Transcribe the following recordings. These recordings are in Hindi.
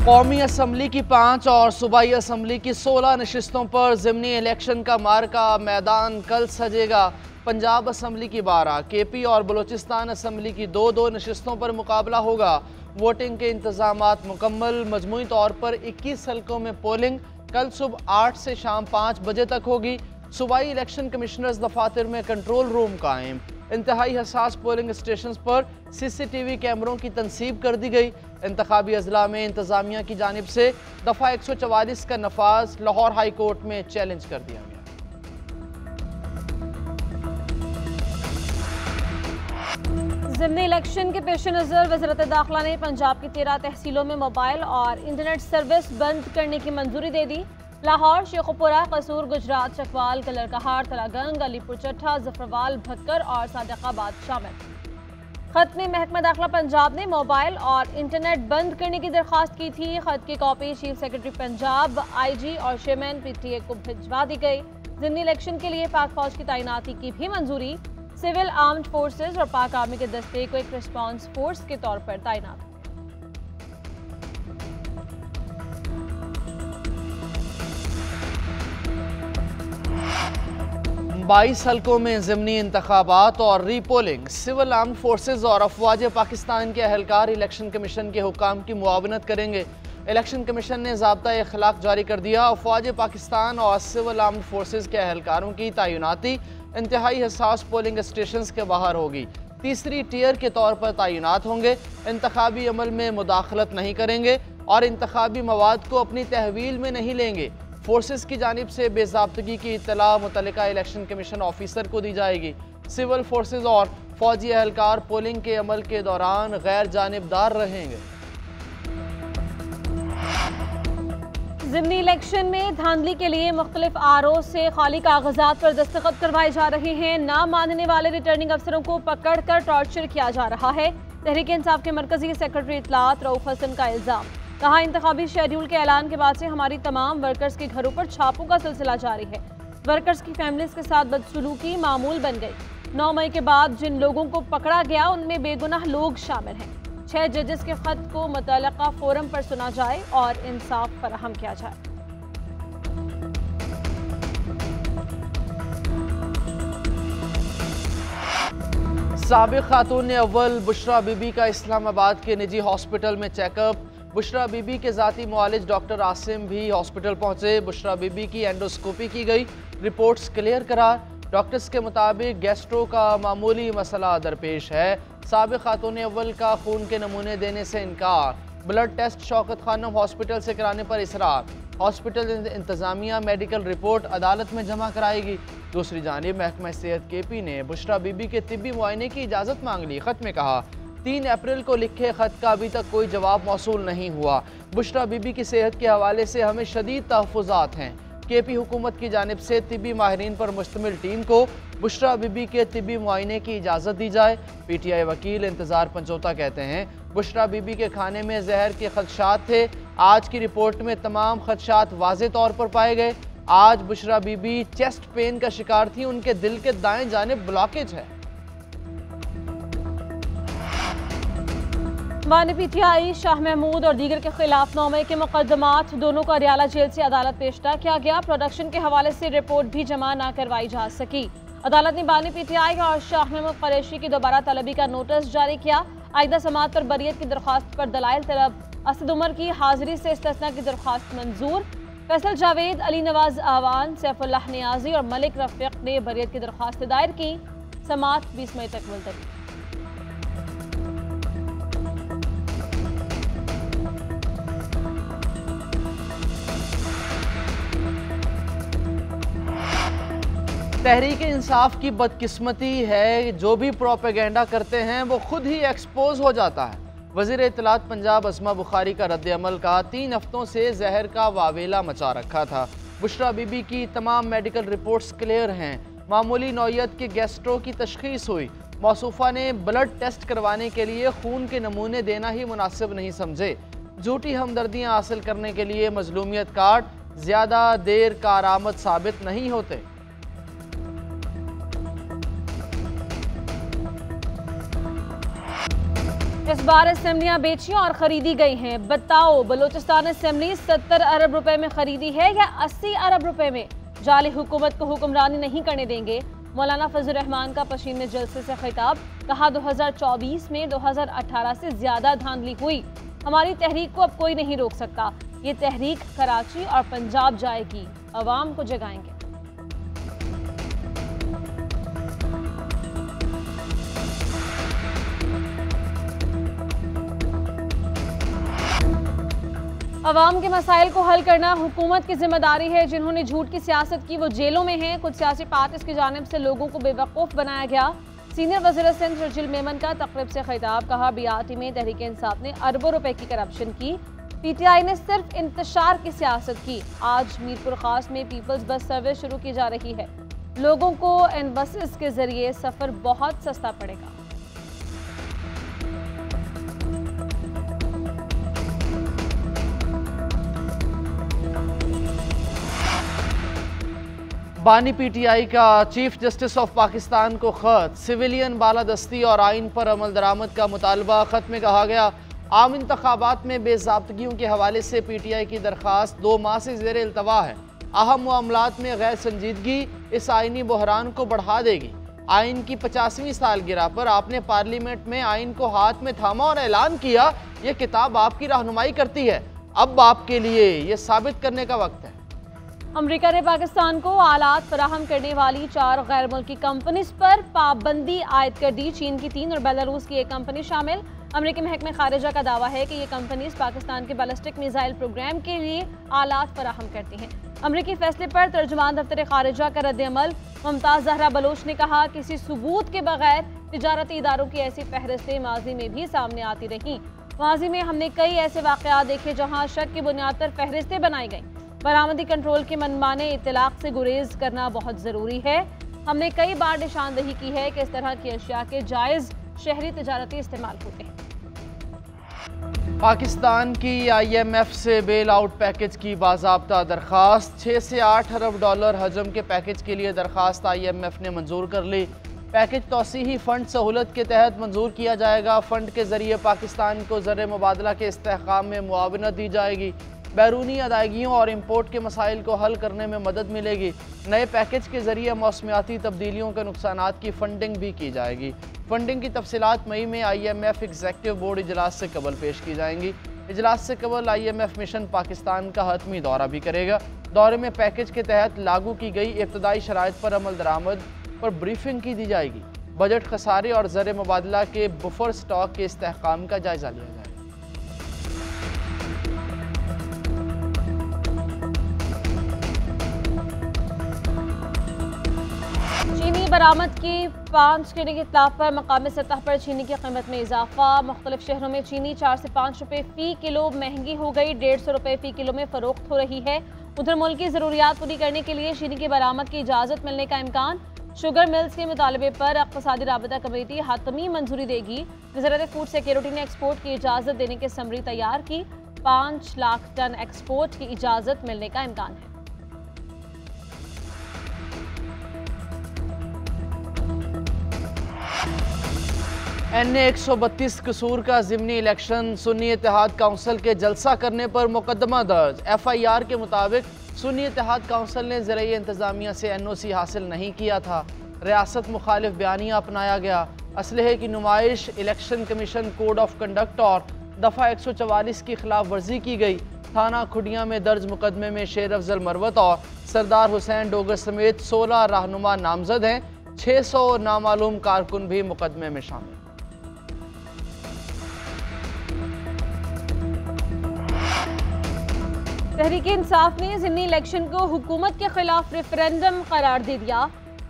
कौमी असम्बली की 5 और सूबाई असम्बली की 16 नशिस्तों पर ज़िमनी इलेक्शन का मार्का मैदान कल सजेगा। पंजाब असम्बली की 12, केपी और बलूचिस्तान असम्बली की 2-2 नशिस्तों पर मुकाबला होगा। वोटिंग के इंतजामात मुकम्मल। मजमूई तौर पर 21 हल्कों में पोलिंग कल सुबह 8 से शाम 5 बजे तक होगी। सूबाई इलेक्शन कमिश्नर्स दफातर में कंट्रोल रूम कायम। इंतहाई हसास पोलिंग स्टेशन पर CCTV कैमरों की तनसीब कर दी गई। इंतखाबी अजला में इंतजामिया की जानिब से दफ़ा 144 का नफाज लाहौर हाई कोर्ट में चैलेंज कर दिया गया। ज़िमनी इलेक्शन के पेश नज़र वज़ारत दाखिला ने पंजाब की 13 तहसीलों में मोबाइल और इंटरनेट सर्विस बंद करने की मंजूरी दे दी। लाहौर, शेखुपुरा, कसूर, गुजरात, चकवाल, कलरकहार, तलागंग, अलीपुर चट्ठा, जफरवाल, भक्कर और सादिकाबाद शामिल। खत में महकमा दाखिला पंजाब ने मोबाइल और इंटरनेट बंद करने की दरख्वास्त की थी। खत की copy chief secretary Punjab, IG और चेयरमैन PTA को भिजवा दी गई। ज़िमनी इलेक्शन के लिए पाक फौज की तैनाती की भी मंजूरी। सिविल आर्म्ड फोर्सेज और पाक आर्मी के दस्ते को एक रिस्पांस फोर्स के तौर पर तैनात। 22 हल्कों में ज़िमनी इंतखाबात और रीपोलिंग। सिविल आर्म्ड फोर्सेज और अफवाज पाकिस्तान के अहलकार इलेक्शन कमीशन के हुक्काम की मुआवनत करेंगे। इलेक्शन कमीशन ने ज़ाब्ता इखलाक जारी कर दिया। अफवाज पाकिस्तान और सिविल आर्म्ड फोर्सेज के अहलकारों की तैनाती इंतहाई हसास पोलिंग स्टेशन के बाहर होगी। तीसरी टीयर के तौर पर तैनात होंगे। इंतखाबी अमल में मुदाखलत नहीं करेंगे और इंतखाबी मवाद को अपनी तहवील में नहीं लेंगे। फोर्सेस की जानिब से बेज़ाब्तगी की इत्तला मुतल्लिका इलेक्शन कमीशन ऑफिसर को दी जाएगी। सिविल फोर्सेज और फौजी एहलकार पोलिंग के अमल के दौरान गैर जानिबदार रहेंगे। ज़िमनी इलेक्शन में धांधली के लिए मुख्तलिफ RO से खाली कागजात पर दस्तखत करवाए जा रहे हैं। ना मानने वाले रिटर्निंग अफसरों को पकड़ कर टॉर्चर किया जा रहा है। तहरीक इंसाफ के मरकजी सेक्रेटरी इत्तलात रऊफ हसन का इल्ज़ाम। कहा, इंतखाबी शेड्यूल के ऐलान के बाद से हमारी तमाम वर्कर्स के घरों पर छापों का सिलसिला जारी है। वर्कर्स की फैमिलीज के साथ बदसलूकी मामूल बन गई। 9 मई के बाद जिन लोगों को पकड़ा गया उनमें बेगुनाह लोग शामिल हैं। 6 जजेस के खत को मुतल्लिका फोरम पर सुना जाए और इंसाफ फराहम किया जाए। साबिक खातून ने अव्वल बुशरा बीबी का इस्लामाबाद के निजी हॉस्पिटल में चेकअप। बुशरा बीबी के ज़ाती मुआलिज डॉक्टर आसिम भी हॉस्पिटल पहुंचे। बुशरा बीबी की एंडोस्कोपी की गई, रिपोर्ट्स क्लियर करार। डॉक्टर्स के मुताबिक गैस्ट्रो का मामूली मसला दरपेश है। साबिक खातून अव्वल का खून के नमूने देने से इनकार। Blood test Shaukat Khanum hospital से कराने पर इसरार। हॉस्पिटल इंतजामिया मेडिकल रिपोर्ट अदालत में जमा कराएगी। दूसरी जानिब महकमा सेहत KP ने बुशरा बीबी के तिब्बी मुआयने की इजाज़त मांग ली। खत में कहा, 3 अप्रैल को लिखे खत का अभी तक कोई जवाब मौसूल नहीं हुआ। बुशरा बीबी की सेहत के हवाले से हमें शदीद तहफ़्फ़ुज़ात हैं। KP हुकूमत की जानिब से तिब्बी माहिरीन पर मुश्तमिल टीम को बुशरा बीबी के तिब्बी मुआयने की इजाज़त दी जाए। PTI वकील इंतज़ार पंचोता कहते हैं, बुशरा बीबी के खाने में जहर के खदशात थे। आज की रिपोर्ट में तमाम खदशात वाज़े तौर पर पाए गए। आज बुशरा बीबी चेस्ट पेन का शिकार थी। उनके दिल के दाएं जानिब ब्लॉकेज है। बानी PTI शाह महमूद और दीगर के खिलाफ 9 मई के मुकदमात दोनों को अरियाला जेल से अदालत पेश न किया गया। प्रोडक्शन के हवाले से रिपोर्ट भी जमा न करवाई जा सकी। अदालत ने बानी PTI और शाह महमूद कुरैशी की दोबारा तलबी का नोटिस जारी किया। आइदा समात पर बरियत की दरख्वास्त पर दलाइल तलब। असद उमर की हाजिरी से इस्तिस्ना की दरख्वास्त मंजूर। फैसल जावेद, अली नवाज आवान, सैफुल्लाह नियाजी और मलिक रफीक ने बरियत की दरख्वास्त दायर की। समात 20 मई तक मुलतवी। तहरीक इंसाफ की बदकिस्मती है, जो भी प्रोपेगेंडा करते हैं वो खुद ही एक्सपोज हो जाता है। वज़ीर इत्तलात पंजाब अस्मा बुखारी का रद्द-ए-अमल का 3 हफ्तों से जहर का वावेला मचा रखा था। बुशरा बीबी की तमाम मेडिकल रिपोर्ट्स क्लियर हैं। मामूली नौयत के गैस्ट्रो की तशखीस हुई। मौसूफा ने ब्लड टेस्ट करवाने के लिए खून के नमूने देना ही मुनासिब नहीं समझे। झूठी हमदर्दियाँ हासिल करने के लिए मजलूमियत कार्ड ज़्यादा देर कारआमद साबित नहीं होते। इस बार असम्बलियां बेची और खरीदी गई हैं। बताओ, बलूचिस्तान असम्बली 70 अरब रुपए में खरीदी है या 80 अरब रुपए में? जाली हुकूमत को हुक्मरानी नहीं करने देंगे। मौलाना फजल रहमान का पश्चिम में जलसे से खिताब, कहा 2024 में 2018 से ज्यादा धांधली हुई। हमारी तहरीक को अब कोई नहीं रोक सकता। ये तहरीक कराची और पंजाब जाएगी, अवाम को जगाएंगे। अवाम के मसाइल को हल करना हुकूमत की जिम्मेदारी है। जिन्होंने झूठ की सियासत की वो जेलों में हैं। कुछ सियासी पार्टीज की जानिब से लोगों को बेवकूफ़ बनाया गया। सीनियर वज़ीर सिंध शर्जील मेमन का तकरीब से खिताब, कहा BRT में तहरीक इंसाफ ने अरबों रुपए की करप्शन की। PTI ने सिर्फ इंतशार की सियासत की। आज मीरपुर खास में पीपल्स बस सर्विस शुरू की जा रही है। लोगों को इन बसेस के जरिए सफ़र बहुत सस्ता पड़ेगा। बानी PTI का चीफ जस्टिस ऑफ पाकिस्तान को खत, सिविलियन बालादस्ती और आइन पर अमल दरामद का मुतालबा। खत में कहा गया, आम इंतखाबात में बेज़ाब्तगियों के हवाले से PTI की दरख्वास्त 2 माह से ज़ेर इल्तवा है। अहम मामलात में गैर संजीदगी इस आइनी बहरान को बढ़ा देगी। आइन की 50वीं सालगिरह पर आपने पार्लियामेंट में आइन को हाथ में थामा और ऐलान किया, यह किताब आपकी रहनुमाई करती है। अब आपके लिए यह साबित करने का वक्त है। अमेरिका ने पाकिस्तान को आलात फराहम करने वाली 4 गैर मुल्की कंपनीज पर पाबंदी आयद कर दी। चीन की 3 और बेलारूस की 1 कंपनी शामिल। अमेरिकी महकमे खारिजा का दावा है कि ये कंपनीज पाकिस्तान के बैलिस्टिक मिसाइल प्रोग्राम के लिए आलात फराहम करती हैं। अमेरिकी फैसले पर तर्जुमान दफ्तर खारिजा का रद्द-ए-अमल। मुमताज जहरा बलोच ने कहा, किसी सबूत के बगैर तिजारती इदारों की ऐसी फहरिस्तें माजी में भी सामने आती रहीं। माजी में हमने कई ऐसे वाक़यात देखे जहाँ शक की बुनियाद पर फहरिस्तें बनाई गईं। बरामदी कंट्रोल के मनमाने इत्तलाक से गुरेज करना बहुत ज़रूरी है। हमने कई बार निशानदही की है कि इस तरह की अशिया के जायज़ शहरी तिजारती इस्तेमाल होते हैं। पाकिस्तान की IMF से बेल आउट पैकेज की बाज़ाब्ता दरख्वास्त। 6 से 8 अरब डॉलर हजम के पैकेज के लिए दरख्वास्त IMF ने मंजूर कर ली। पैकेज तौसीही फ़ंड सहूलत के तहत मंजूर किया जाएगा। फ़ंड के ज़रिए पाकिस्तान को ज़र मुबादला के इस्तेहकाम में मुआवनत दी जाएगी। बैरूनी अदायगियों और इम्पोर्ट के मसाइल को हल करने में मदद मिलेगी। नए पैकेज के जरिए मौसमियाती तब्दीलियों के नुकसानात की फंडिंग भी की जाएगी। फंडिंग की तफसीलात मई में IMF एग्जेक्टिव बोर्ड इजलास से कबल पेश की जाएंगी। इजलास से कबल IMF मिशन पाकिस्तान का हतमी दौरा भी करेगा। दौरे में पैकेज के तहत लागू की गई इब्तदाई शराइत पर अमल दरामद पर ब्रीफिंग की दी जाएगी। बजट खसारे और ज़र मुबादला के बुफर स्टॉक के इस्तेहकाम का जायजा लिया जाएगा। चीनी बरामद की 5 चीनी के खिलाफ पर मकामी सतह पर चीनी की कीमत में इजाफा। मुख्तलिफ शहरों में चीनी 4 से 5 रुपये फ़ी किलो महंगी हो गई। 150 रुपये फ़ी किलो में फ़रोख्त हो रही है। उधर मुल्क की ज़रूरियात पूरी करने के लिए चीनी की बरामद की इजाज़त मिलने का इम्कान। शुगर मिल्स के मुतालबे पर इक़्तिसादी राबता कमेटी हतमी मंजूरी देगी। वज़ारत फूड सिक्योरिटी ने एक्सपोर्ट की इजाज़त देने की समरी तैयार की। 5 लाख टन एक्सपोर्ट की इजाज़त मिलने का इम्कान है। NA 132 कसूर का ज़िमनी इलेक्शन। सुन्नी इत्तेहाद काउंसिल के जलसा करने पर मुकदमा दर्ज। FIR के मुताबिक सुन्नी इत्तेहाद काउंसिल ने ज़रिए इंतज़ामिया से NOC हासिल नहीं किया था। रियासत मुखालिफ बयानिया अपनाया गया। असलहे की नुमाइश, election commission code of conduct और दफ़ा 144 की खिलाफ वर्जी की गई। थाना खुडिया में दर्ज मुकदमे में शेर अफजल मरवत और सरदार हुसैन डोगर समेत 16 रहनुमा नामजद हैं। 600 नामालूम कारकुन भी मुकदमे में शामिल। तहरीक इंसाफ ने ज़िमनी इलेक्शन को हुकूमत के खिलाफ रेफरेंडम करार दे दिया।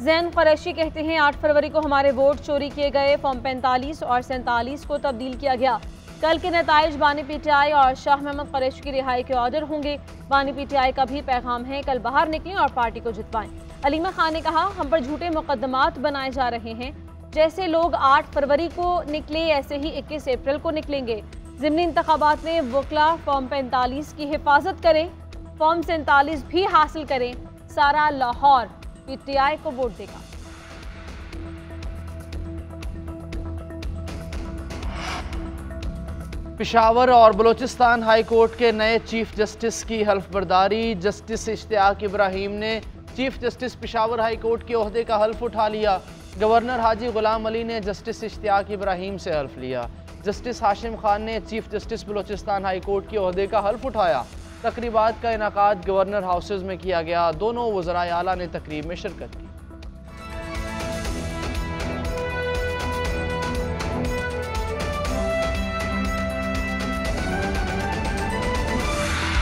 जैन कुरैशी कहते हैं 8 फरवरी को हमारे वोट चोरी किए गए। फॉर्म 45 और 47 को तब्दील किया गया। कल के नताइज बानी PTI और शाह महमूद कुरैशी की रिहाई के ऑर्डर होंगे। बानी PTI का भी पैगाम है, कल बाहर निकलें और पार्टी को जितवाएं। अलीमा खान ने कहा, हम पर झूठे मुकदमात बनाए जा रहे हैं। जैसे लोग 8 फरवरी को निकले ऐसे ही 21 अप्रैल को निकलेंगे। ज़िमनी इंतखाबात में वकला फॉर्म 45 की हिफाजत करें, फॉर्म 47 भी हासिल करें। सारा लाहौर PTI को वोट देगा। पेशावर और बलूचिस्तान हाई कोर्ट के नए चीफ जस्टिस की हल्फ बर्दारी। जस्टिस इश्तियाक इब्राहिम ने chief justice Peshawar high court के ओहदे का हल्फ उठा लिया। गवर्नर हाजी गुलाम अली ने जस्टिस इश्तियाक इब्राहिम से हल्फ लिया। जस्टिस हाशिम खान ने chief justice Balochistan high court के ओहदे का हल्फ उठाया। तकरीबात का इनाकाद गवर्नर हाउसेज में किया गया। दोनों वज़राए आला ने तकरीब में शिरकत की।